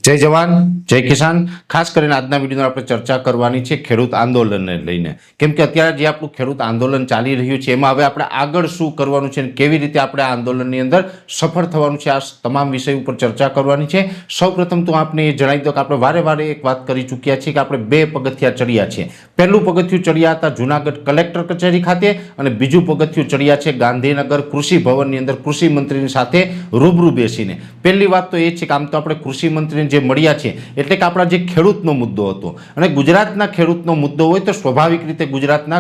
जय जवान जय किसान। खास કરીને આજના વિડીયોમાં આપણે ચર્ચા કરવાની છે ખેડૂત આંદોલનને લઈને, કેમ કે અત્યારે જે આપણું ખેડૂત આંદોલન ચાલી રહ્યું છે એમાં હવે આપણે આગળ શું કરવાનું છે અને કેવી રીતે આપણે આ આંદોલનની અંદર સફળ થવાનું છે, આ તમામ વિષય ઉપર ચર્ચા કરવાની છે। સૌપ્રથમ તો આપણે એ જણાવી દો કે આપણે વારે વારે એક વાત કરી ચૂક્યા છીએ કે આપણે બે પગથિયા ચડ્યા છે। પહેલું પગથિયું ચડ્યા હતા જૂનાગઢ કલેક્ટર કચેરી ખાતે અને બીજું પગથિયું ચડ્યા છે ગાંધીનગર કૃષિ ભવનની અંદર કૃષિ મંત્રીની સાથે રૂબરૂ બેસીને। પહેલી વાત તો એ છે કે આમ તો આપણે કૃષિ મંત્રીને જે મળ્યા છે એટલે કે આપણા જે ખેડૂતનો મુદ્દો હતો અને ગુજરાતના ખેડૂતનો મુદ્દો હોય તો સ્વાભાવિક રીતે ગુજરાતના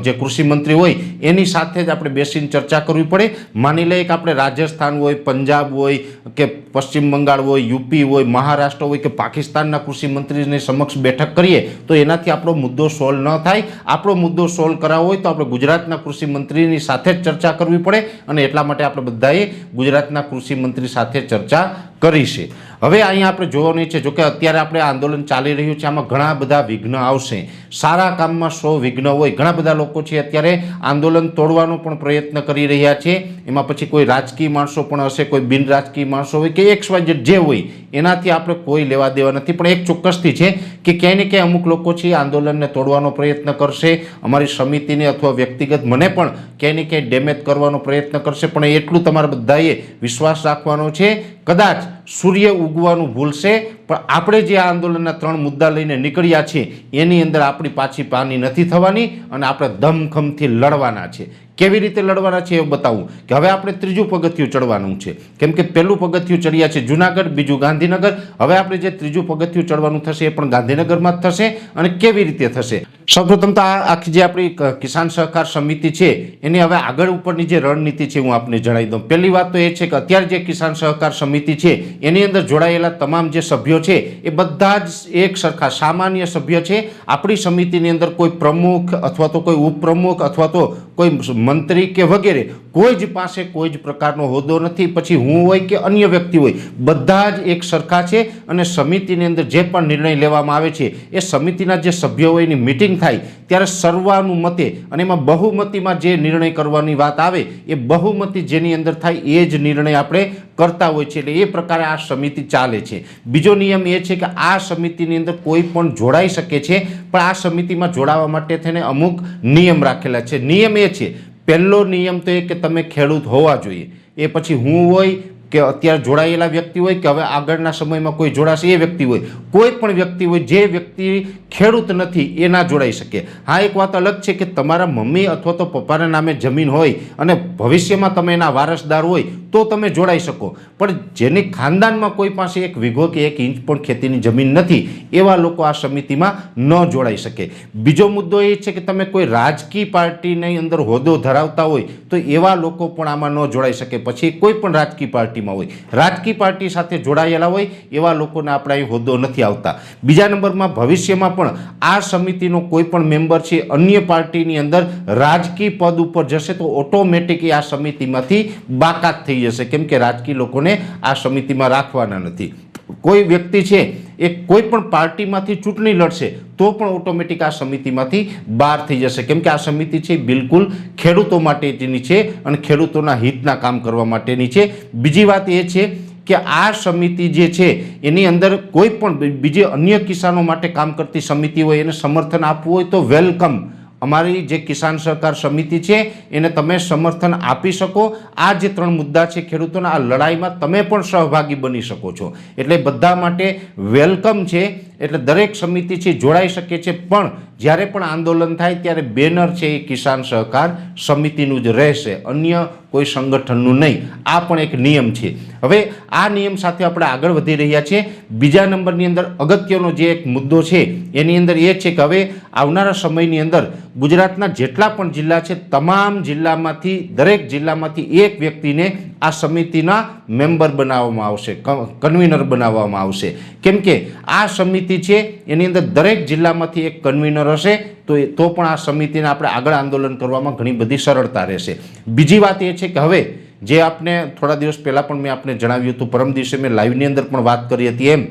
જે કૃષિ મંત્રી હોય એની સાથે જ આપણે બેસીને ચર્ચા કરવી પડે। માની લઈએ કે આપણે રાજસ્થાન હોય, પંજાબ હોય કે પશ્ચિમ બંગાળ હોય, યુપી હોય, મહારાષ્ટ્ર હોય કે પાકિસ્તાનના કૃષિ મંત્રીની સમક્ષ બેઠક કરીએ તો એનાથી આપણો મુદ્દો સોલ્વ ન થાય। આપણો મુદ્દો સોલ્વ કરાવવો હોય તો આપણે ગુજરાતના કૃષિ મંત્રીની સાથે જ ચર્ચા કરવી પડે અને એટલા માટે આપણે બધાએ ગુજરાતના કૃષિ મંત્રી સાથે ચર્ચા કરી છે। હવે અહીંયા આપણે જોવાનું છે, જોકે અત્યારે આપણે આંદોલન ચાલી રહ્યું છે આમાં ઘણા બધા વિઘ્ન આવશે। સારા કામમાં 100 વિઘ્ન હોય। ઘણા બધા લોકો છે અત્યારે આંદોલન તોડવાનો પણ પ્રયત્ન કરી રહ્યા છે। એમાં પછી કોઈ રાજકીય માણસો પણ હશે, કોઈ બિન રાજકીય માણસો હોય કે XYZ જે હોય એનાથી આપણે કોઈ લેવા દેવા નથી, પણ એક ચોક્કસથી છે કે ક્યાંય ને ક્યાંય અમુક લોકો છે આંદોલનને તોડવાનો પ્રયત્ન કરશે, અમારી સમિતિને અથવા વ્યક્તિગત મને પણ ક્યાંય ને ક્યાંય ડેમેજ કરવાનો પ્રયત્ન કરશે। પણ એટલું તમારે બધાએ વિશ્વાસ રાખવાનો છે, કદાચ સૂર્ય ઉગવાનું ભૂલશે પણ આપણે જે આ આંદોલનના 3 મુદ્દા લઈને નીકળ્યા છે એની અંદર આપણી પાછી પાની નથી થવાની અને આપણે ધમખમથી લડવાના છે। કેવી રીતે લડવાના છે એ બતાવું કે હવે આપણે ત્રીજું પગથિયું ચડવાનું છે, કેમ કે પહેલું પગથિયું ચડ્યા છે જૂનાગઢ, બીજું ગાંધીનગર। હવે આપણે જે ત્રીજું પગથિયું ચડવાનું થશે એ પણ ગાંધીનગરમાં જ થશે અને કેવી રીતે થશે? સૌપ્રથમ તો આ આખી જે આપણી કિસાન સહકાર સમિતિ છે એની હવે આગળ ઉપરની જે રણનીતિ છે હું આપને જણાવી દઉં। પહેલી વાત તો એ છે કે અત્યારે જે કિસાન સહકાર સમિતિ છે એની અંદર જોડાયેલા તમામ જે સભ્યો છે એ બધા જ એક સરખા સામાન્ય સભ્ય છે। આપણી સમિતિની અંદર કોઈ પ્રમુખ અથવા તો કોઈ ઉપપ્રમુખ અથવા તો કોઈ મંત્રી કે વગેરે કોઈ જ પાસે કોઈ જ પ્રકારનો હોદ્દો નથી, પછી હું હોય કે અન્ય વ્યક્તિ હોય, બધા જ એક સરખા છે અને સમિતિની અંદર જે પણ નિર્ણય લેવામાં આવે છે એ સમિતિના જે સભ્યો હોય એની મિટિંગ થાય ત્યારે સર્વાનુમતે અને એમાં બહુમતીમાં જે નિર્ણય કરવાની વાત આવે એ બહુમતી જેની અંદર થાય એ જ નિર્ણય આપણે કરતા હોય છે। એટલે એ પ્રકારે આ સમિતિ ચાલે છે। બીજો નિયમ એ છે કે આ સમિતિની અંદર કોઈ પણ જોડાઈ શકે છે, પણ આ સમિતિમાં જોડાવા માટે થઈને અમુક નિયમ રાખેલા છે। નિયમ એ છે, પહેલો નિયમ તો એ કે તમે ખેડૂત હોવા જોઈએ। એ પછી હું હોય કે અત્યારે જોડાયેલા વ્યક્તિ હોય કે હવે આગળના સમયમાં કોઈ જોડાશે એ વ્યક્તિ હોય, કોઈ પણ વ્યક્તિ હોય જે વ્યક્તિ ખેડૂત નથી એ ના જોડાઈ શકે। હા, એક વાત અલગ છે કે તમારા મમ્મી અથવા તો પપ્પાના નામે જમીન હોય અને ભવિષ્યમાં તમે એના વારસદાર હોય તો તમે જોડાઈ શકો, પણ જેની ખાનદાનમાં કોઈ પાસે 1 વીઘો કે 1 ઇંચ પણ ખેતીની જમીન નથી એવા લોકો આ સમિતિમાં ન જોડાઈ શકે। બીજો મુદ્દો એ છે કે તમે કોઈ રાજકીય પાર્ટીની અંદર હોદ્દો ધરાવતા હોય તો એવા લોકો પણ આમાં ન જોડાઈ શકે। પછી કોઈ પણ રાજકીય પાર્ટીમાં હોય, રાજકીય પાર્ટી સાથે જોડાયેલા હોય એવા લોકોને આપણા એ હોદ્દો નથી આવતા। બીજા નંબરમાં ભવિષ્યમાં પણ આ સમિતિનો કોઈ પણ મેમ્બર છે અન્ય પાર્ટીની અંદર રાજકીય પદ ઉપર જશે તો ઓટોમેટિક આ સમિતિમાંથી બાકાત થઈ જશે, કેમ કે રાજકીય લોકોને આ સમિતિમાં રાખવાના નથી। કોઈ વ્યક્તિ છે એ કોઈ પણ પાર્ટીમાંથી ચૂંટણી લડશે તો પણ ઓટોમેટિક આ સમિતિમાંથી બહાર થઈ જશે, કેમ કે આ સમિતિ છે બિલકુલ ખેડૂતો માટેની છે અને ખેડૂતોના હિતના કામ કરવા માટેની છે। બીજી વાત એ છે કે આ સમિતિ જે છે એની અંદર કોઈ પણ બીજી અન્ય કિસાનો માટે કામ કરતી સમિતિ હોય એને સમર્થન આપવું હોય તો વેલકમ। અમારી જે કિસાન સહકાર સમિતિ છે એને તમે સમર્થન આપી શકો। આ જે 3 મુદ્દા છે ખેડૂતોના, આ લડાઈમાં તમે પણ સહભાગી બની શકો છો, એટલે બધા માટે વેલકમ છે। એટલે દરેક સમિતિ છે જોડાઈ શકે છે, પણ જ્યારે પણ આંદોલન થાય ત્યારે બેનર છે એ કિસાન સહકાર સમિતિનું જ રહેશે, અન્ય કોઈ સંગઠનનું નહીં। આ પણ એક નિયમ છે। હવે આ નિયમ સાથે આપણે આગળ વધી રહ્યા છીએ। બીજા નંબરની અંદર અગત્યનો જે એક મુદ્દો છે એની અંદર એ છે કે હવે આવનારા સમયની અંદર ગુજરાતના જેટલા પણ જિલ્લા છે તમામ જિલ્લામાંથી, દરેક જિલ્લામાંથી એક વ્યક્તિને આ સમિતિના મેમ્બર બનાવવામાં આવશે, કન્વીનર બનાવવામાં આવશે, કેમ કે આ સમિતિ છે એની અંદર દરેક જિલ્લામાંથી એક કન્વીનર હશે તો પણ આ સમિતિને આપણે આગળ આંદોલન કરવામાં ઘણી બધી સરળતા રહેશે। બીજી વાત એ છે કે હવે જે આપને થોડા દિવસ પહેલાં પણ મેં આપને જણાવ્યું હતું, પરમ દિવસે મેં લાઈવની અંદર પણ વાત કરી હતી એમ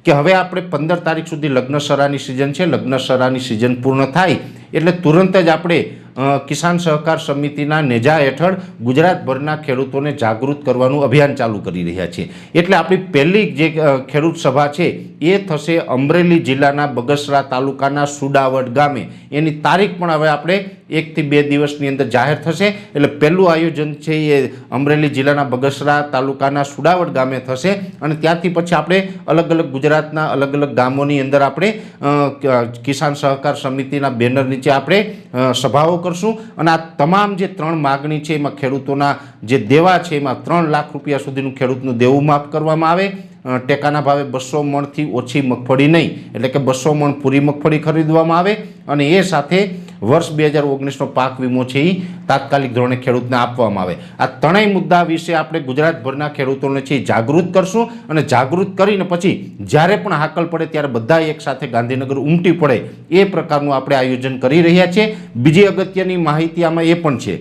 કે હવે આપણે 15 તારીખ સુધી લગ્નસરાની સિઝન છે, લગ્નસરાની સિઝન પૂર્ણ થાય એટલે તુરંત જ આપણે કિસાન સહકાર સમિતિના નેજા હેઠળ ગુજરાતભરના ખેડૂતોને જાગૃત કરવાનું અભિયાન ચાલુ કરી રહ્યા છીએ. એટલે આપણી પહેલી જે ખેડૂત સભા છે એ થશે અમરેલી જિલ્લાના બગસરા તાલુકાના સુડાવડ ગામે. એની તારીખ પણ હવે આપણે 1 થી 2 દિવસની અંદર જાહેર થશે. એટલે પહેલું આયોજન છે એ અમરેલી જિલ્લાના બગસરા તાલુકાના સુડાવડ ગામે થશે અને ત્યાંથી પછી આપણે અલગ અલગ ગુજરાતના અલગ અલગ ગામોની અંદર આપણે કિસાન સહકાર સમિતિના બેનર નીચે આપણે સભાઓ કરશું અને આ તમામ જે 3 માગણી છે એમાં ખેડૂતોના જે દેવા છે એમાં 3 લાખ રૂપિયા સુધીનું ખેડૂતનું દેવું માફ કરવામાં આવે. ટેકાના ભાવે 200 મણથી ઓછી મગફળી નહીં, એટલે કે 200 મણ પૂરી મગફળી ખરીદવામાં આવે અને એ સાથે વર્ષ 2019નો પાક વીમો છે એ તાત્કાલિક ધોરણે ખેડૂતને આપવામાં આવે. આ ત્રણેય મુદ્દા વિશે આપણે ગુજરાતભરના ખેડૂતોને છે જાગૃત કરશું અને જાગૃત કરીને પછી જ્યારે પણ હાકલ પડે ત્યારે બધા એક સાથે ગાંધીનગર ઉમટી પડે એ પ્રકારનું આપણે આયોજન કરી રહ્યા છીએ. બીજી અગત્યની માહિતી આમાં એ પણ છે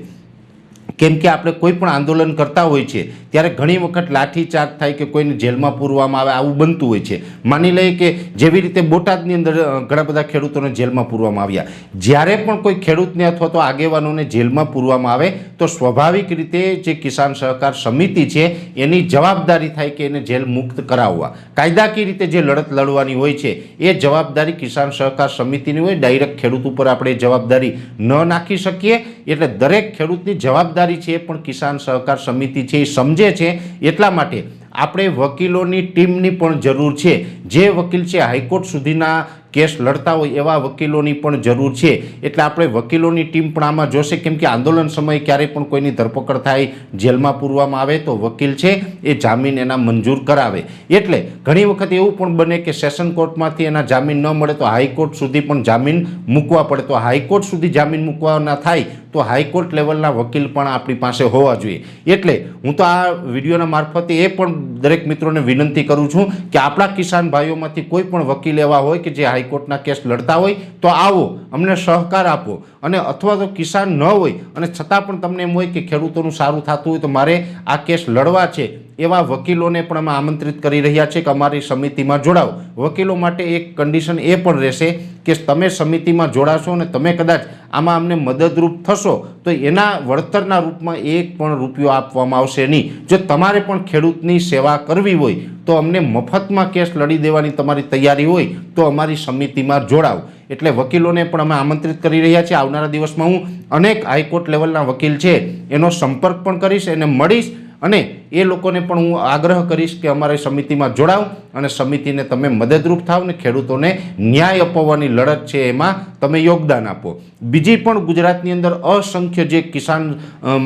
કેમ કે આપણે કોઈ પણ આંદોલન કરતા હોય છે ત્યારે ઘણી વખત લાઠીચાર્જ થાય કે કોઈને જેલમાં પૂરવામાં આવે, આવું બનતું હોય છે. માની લઈએ કે જેવી રીતે બોટાદની અંદર ઘણા બધા ખેડૂતોને જેલમાં પૂરવામાં આવ્યા. જ્યારે પણ કોઈ ખેડૂતને અથવા તો આગેવાનોને જેલમાં પૂરવામાં આવે તો સ્વાભાવિક રીતે જે કિસાન સહકાર સમિતિ છે એની જવાબદારી થાય કે એને જેલ મુક્ત કરાવવા. કાયદાકીય રીતે જે લડત લડવાની હોય છે એ જવાબદારી કિસાન સહકાર સમિતિની હોય. ડાયરેક્ટ ખેડૂત ઉપર આપણે જવાબદારી ન નાખી શકીએ. એટલે દરેક ખેડૂતની જવાબદારી છે એ પણ કિસાન સહકાર સમિતિ છે એ સમજે છે. એટલા માટે આપણે વકીલોની ટીમની પણ જરૂર છે. જે વકીલ છે હાઈકોર્ટ સુધીના કેસ લડતા હોય એવા વકીલોની પણ જરૂર છે. એટલે આપણે વકીલોની ટીમ પણ આમાં જોશે કેમ કે આંદોલન સમયે ક્યારેય પણ કોઈની ધરપકડ થાય, જેલમાં પૂરવામાં આવે તો વકીલ છે એ જામીન એના મંજૂર કરાવે. એટલે ઘણી વખત એવું પણ બને કે સેશન કોર્ટમાંથી એના જામીન ન મળે તો હાઈકોર્ટ સુધી પણ જામીન મૂકવા પડે. તો હાઈકોર્ટ સુધી જામીન મૂકવાના થાય તો હાઈકોર્ટ લેવલના વકીલ પણ આપણી પાસે હોવા જોઈએ. એટલે હું તો આ વિડીયોના મારફતે એ પણ દરેક મિત્રોને વિનંતી કરું છું કે આપણા કિસાન ભાઈઓમાંથી કોઈ પણ વકીલ એવા હોય કે જે હાઈકોર્ટના કેસ લડતા હોય તો આવો, અમને સહકાર આપો. અને અથવા તો કિસાન ન હોય અને છતાં પણ તમને એમ હોય કે ખેડૂતોનું સારું થતું હોય તો મારે આ કેસ લડવા છે, એવા વકીલોને પણ અમે આમંત્રિત કરી રહ્યા છીએ કે અમારી સમિતિમાં જોડાઓ. વકીલો માટે એક કન્ડિશન એ પણ રહેશે કે તમે સમિતિમાં જોડાશો અને તમે કદાચ આમાં અમને મદદરૂપ થશો તો એના વળતરના રૂપમાં એક પણ રૂપિયો આપવામાં આવશે નહીં. જો તમારે પણ ખેડૂતની સેવા કરવી હોય તો અમને મફતમાં કેસ લડી દેવાની તમારી તૈયારી હોય તો અમારી સમિતિમાં જોડાઓ. એટલે વકીલોને પણ અમે આમંત્રિત કરી રહ્યા છીએ. આવનારા દિવસમાં હું અનેક હાઈકોર્ટ લેવલના વકીલ છે એનો સંપર્ક પણ કરીશ, એને મળીશ અને એ લોકોને પણ હું આગ્રહ કરીશ કે અમારી સમિતિમાં જોડાવ અને સમિતિને તમે મદદરૂપ થાવ ને ખેડૂતોને ન્યાય અપાવવાની લડત છે એમાં તમે યોગદાન આપો. બીજી પણ ગુજરાતની અંદર અસંખ્ય જે કિસાન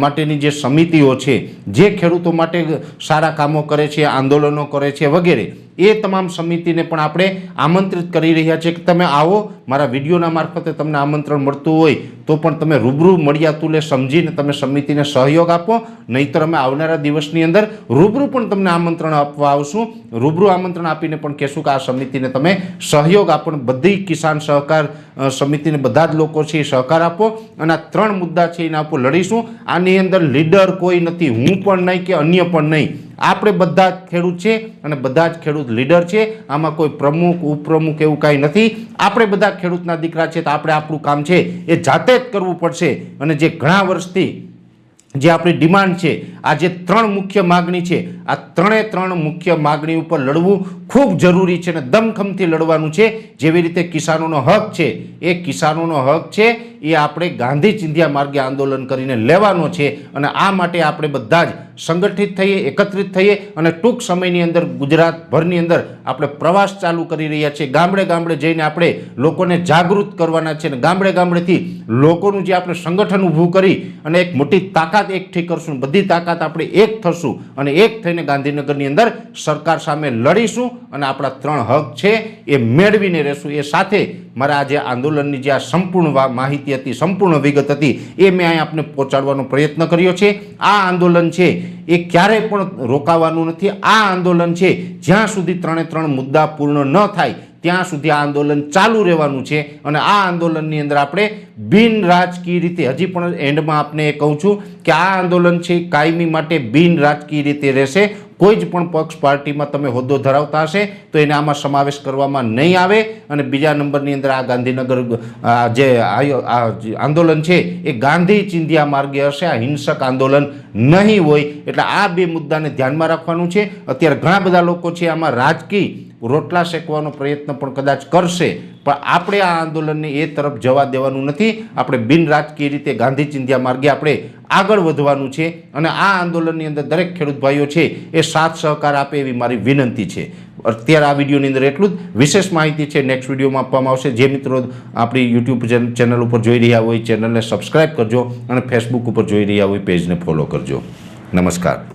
માટેની જે સમિતિઓ છે, જે ખેડૂતો માટે સારા કામો કરે છે, આંદોલનો કરે છે વગેરે, એ તમામ સમિતિને પણ આપણે આમંત્રિત કરી રહ્યા છીએ કે તમે આવો. મારા વિડીયોના મારફતે તમને આમંત્રણ મળતું હોય તો પણ તમે રૂબરૂ મળ્યા તુલે સમજીને તમે સમિતિને સહયોગ આપો. નહીંતર અમે આવનારા દિવસની અંદર રૂબરૂ પણ તમને આમંત્રણ આપવા આવશું. રૂબરૂ આમંત્રણ આપીને પણ કહેશું કે આ સમિતિને તમે સહયોગ આપો. બધી કિસાન સહકાર સમિતિને બધા જ લોકો છે એ સહકાર આપો અને આ 3 મુદ્દા છે એના ઉપર લડીશું. આની અંદર લીડર કોઈ નથી, હું પણ નહીં કે અન્ય પણ નહીં. આપણે બધા જ ખેડૂત છે અને બધા જ ખેડૂત લીડર છે. આમાં કોઈ પ્રમુખ ઉપપ્રમુખ એવું કાંઈ નથી. આપણે બધા ખેડૂતના દીકરા છે તો આપણે આપણું કામ છે એ જાતે જ કરવું પડશે. અને જે ઘણા વર્ષથી જે આપણી ડિમાન્ડ છે, આ જે 3 મુખ્ય માગણી છે, આ 3 મુખ્ય માગણી ઉપર લડવું ખૂબ જરૂરી છે અને દમખમથી લડવાનું છે. જેવી રીતે કિસાનોનો હક છે, એ કિસાનોનો હક છે એ આપણે ગાંધી ચિંધ્યા માર્ગે આંદોલન કરીને લેવાનો છે. અને આ માટે આપણે બધા જ સંગઠિત થઈએ, એકત્રિત થઈએ અને ટૂંક સમયની અંદર ગુજરાતભરની અંદર આપણે પ્રવાસ ચાલુ કરી રહ્યા છીએ. ગામડે ગામડે જઈને આપણે લોકોને જાગૃત કરવાના છે અને ગામડે ગામડેથી લોકોનું જે આપણે સંગઠન ઊભું કરી અને એક મોટી તાકાત એકઠી કરશું. બધી તાકાત આપણે એક થશું અને એક થઈને ગાંધીનગરની અંદર સરકાર સામે લડીશું અને આપણા 3 હક છે એ મેળવીને રહેશું. એ સાથે મારા આજે આંદોલનની જે આ સંપૂર્ણ માહિતી હતી, સંપૂર્ણ વિગત હતી, એ મેં અહીં આપને પહોંચાડવાનો પ્રયત્ન કર્યો છે. આ આંદોલન છે એ ક્યારેય પણ રોકાવાનું નથી. આ આંદોલન છે જ્યાં સુધી 3 મુદ્દા પૂર્ણ ન થાય ત્યાં સુધી આ આંદોલન ચાલુ રહેવાનું છે. અને આ આંદોલનની અંદર આપણે બિન રાજકીય રીતે, હજી પણ એન્ડમાં આપને એ કહું છું કે આ આંદોલન છે કાયમી માટે બિન રાજકીય રીતે રહેશે. કોઈ જ પણ પક્ષ પાર્ટીમાં તમે હોદ્દો ધરાવતા હશે તો એને આમાં સમાવેશ કરવામાં નહીં આવે અને બીજા નંબરની અંદર આ ગાંધીનગર જે આંદોલન છે એ ગાંધી ચિંધ્યા માર્ગે હશે, આ હિંસક આંદોલન નહીં હોય. એટલે આ બે મુદ્દાને ધ્યાનમાં રાખવાનું છે. અત્યારે ઘણા બધા લોકો છે આમાં રાજકીય રોટલા શેકવાનો પ્રયત્ન પણ કદાચ કરશે, પણ આપણે આ આંદોલનને એ તરફ જવા દેવાનું નથી. આપણે બિન રાજકીય રીતે ગાંધી ચિંધ્યા માર્ગે આપણે આગળ વધવાનું છે અને આ આંદોલનની અંદર દરેક ખેડૂત ભાઈઓ છે એ સાથ સહકાર આપે એવી મારી વિનંતી છે. અત્યારે આ વિડીયોની અંદર એટલું જ. વિશેષ માહિતી છે નેક્સ્ટ વિડીયોમાં આપવામાં આવશે. જે મિત્રો આપણી યુટ્યુબ ચેનલ ઉપર જોઈ રહ્યા હોય ચેનલને સબસ્ક્રાઈબ કરજો અને ફેસબુક ઉપર જોઈ રહ્યા હોય પેજને ફોલો કરજો. નમસ્કાર.